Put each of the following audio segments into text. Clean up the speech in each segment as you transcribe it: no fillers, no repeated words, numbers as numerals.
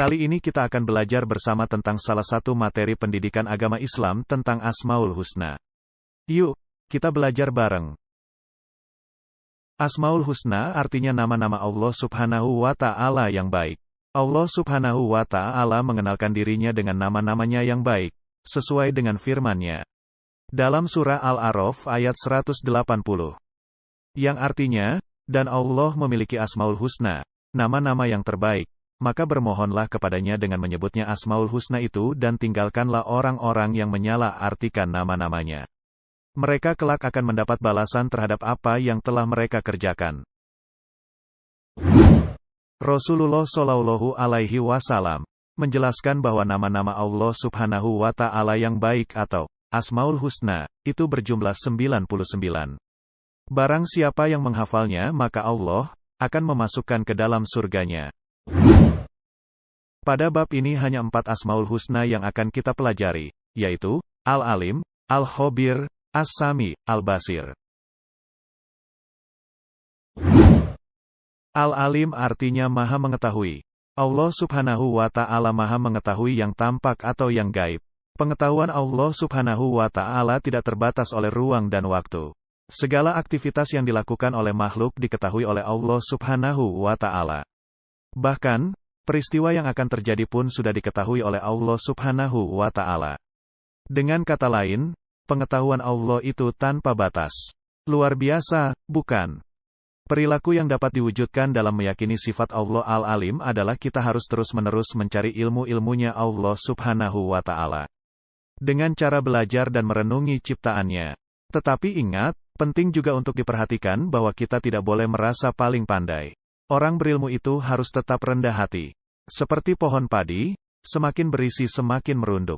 Kali ini kita akan belajar bersama tentang salah satu materi pendidikan agama Islam tentang Asmaul Husna. Yuk, kita belajar bareng. Asmaul Husna artinya nama-nama Allah Subhanahu wa Ta'ala yang baik. Allah Subhanahu wa Ta'ala mengenalkan dirinya dengan nama-namanya yang baik, sesuai dengan firman-Nya dalam surah Al-A'raf ayat 180. Yang artinya, dan Allah memiliki Asmaul Husna, nama-nama yang terbaik, maka bermohonlah kepadanya dengan menyebutnya Asmaul Husna itu dan tinggalkanlah orang-orang yang menyalah-artikan nama-namanya. Mereka kelak akan mendapat balasan terhadap apa yang telah mereka kerjakan. Rasulullah Shallallahu Alaihi Wasallam menjelaskan bahwa nama-nama Allah Subhanahu wa Ta'ala yang baik atau Asmaul Husna itu berjumlah 99. Barang siapa yang menghafalnya maka Allah akan memasukkan ke dalam surganya. Pada bab ini hanya 4 Asmaul Husna yang akan kita pelajari, yaitu Al-Alim, Al-Khabir, As-Sami, Al-Basir. Al-Alim artinya Maha Mengetahui. Allah Subhanahu wa Ta'ala Maha Mengetahui yang tampak atau yang gaib. Pengetahuan Allah Subhanahu wa Ta'ala tidak terbatas oleh ruang dan waktu. Segala aktivitas yang dilakukan oleh makhluk diketahui oleh Allah Subhanahu wa Ta'ala. Bahkan, peristiwa yang akan terjadi pun sudah diketahui oleh Allah Subhanahu wa Ta'ala. Dengan kata lain, pengetahuan Allah itu tanpa batas. Luar biasa, bukan? Perilaku yang dapat diwujudkan dalam meyakini sifat Allah Al-Alim adalah kita harus terus-menerus mencari ilmu-ilmunya Allah Subhanahu wa Ta'ala. Dengan cara belajar dan merenungi ciptaannya. Tetapi ingat, penting juga untuk diperhatikan bahwa kita tidak boleh merasa paling pandai. Orang berilmu itu harus tetap rendah hati. Seperti pohon padi, semakin berisi semakin merunduk.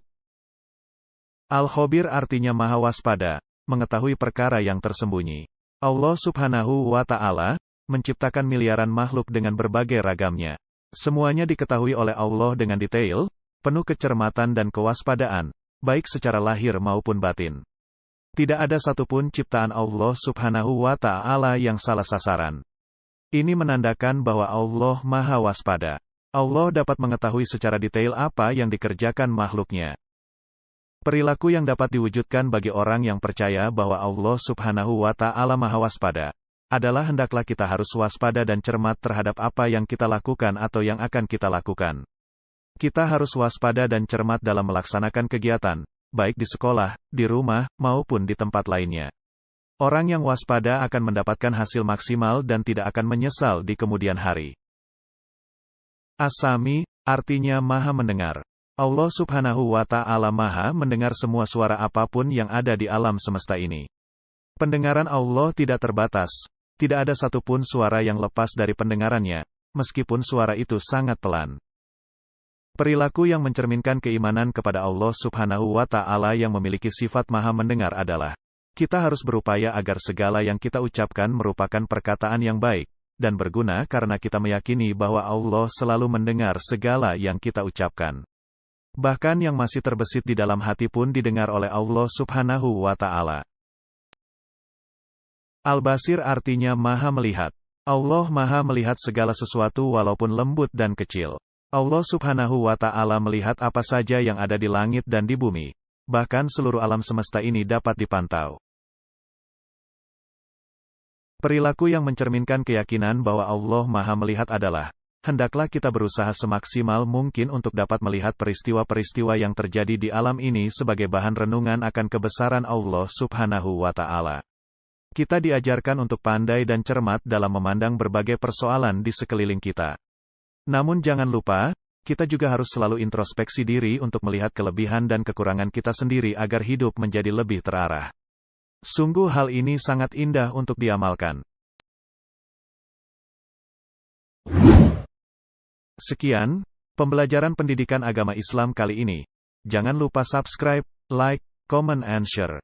Al-Khabir artinya Maha Waspada, mengetahui perkara yang tersembunyi. Allah Subhanahu wa Ta'ala menciptakan miliaran makhluk dengan berbagai ragamnya. Semuanya diketahui oleh Allah dengan detail, penuh kecermatan dan kewaspadaan, baik secara lahir maupun batin. Tidak ada satupun ciptaan Allah Subhanahu wa Ta'ala yang salah sasaran. Ini menandakan bahwa Allah Maha Waspada. Allah dapat mengetahui secara detail apa yang dikerjakan makhluknya. Perilaku yang dapat diwujudkan bagi orang yang percaya bahwa Allah Subhanahu wa Ta'ala Maha Waspada adalah hendaklah kita harus waspada dan cermat terhadap apa yang kita lakukan atau yang akan kita lakukan. Kita harus waspada dan cermat dalam melaksanakan kegiatan, baik di sekolah, di rumah, maupun di tempat lainnya. Orang yang waspada akan mendapatkan hasil maksimal dan tidak akan menyesal di kemudian hari. As-Sami artinya Maha Mendengar. Allah Subhanahu wa Ta'ala Maha mendengar semua suara apapun yang ada di alam semesta ini. Pendengaran Allah tidak terbatas, tidak ada satupun suara yang lepas dari pendengarannya, meskipun suara itu sangat pelan. Perilaku yang mencerminkan keimanan kepada Allah Subhanahu wa Ta'ala yang memiliki sifat Maha Mendengar adalah, kita harus berupaya agar segala yang kita ucapkan merupakan perkataan yang baik, dan berguna karena kita meyakini bahwa Allah selalu mendengar segala yang kita ucapkan. Bahkan yang masih terbesit di dalam hati pun didengar oleh Allah Subhanahu wa Ta'ala. Al-Basir artinya Maha Melihat. Allah Maha melihat segala sesuatu walaupun lembut dan kecil. Allah Subhanahu wa Ta'ala melihat apa saja yang ada di langit dan di bumi. Bahkan seluruh alam semesta ini dapat dipantau. Perilaku yang mencerminkan keyakinan bahwa Allah Maha Melihat adalah, hendaklah kita berusaha semaksimal mungkin untuk dapat melihat peristiwa-peristiwa yang terjadi di alam ini sebagai bahan renungan akan kebesaran Allah Subhanahu wa Ta'ala. Kita diajarkan untuk pandai dan cermat dalam memandang berbagai persoalan di sekeliling kita. Namun jangan lupa, kita juga harus selalu introspeksi diri untuk melihat kelebihan dan kekurangan kita sendiri agar hidup menjadi lebih terarah. Sungguh hal ini sangat indah untuk diamalkan. Sekian, pembelajaran pendidikan agama Islam kali ini. Jangan lupa subscribe, like, comment and share.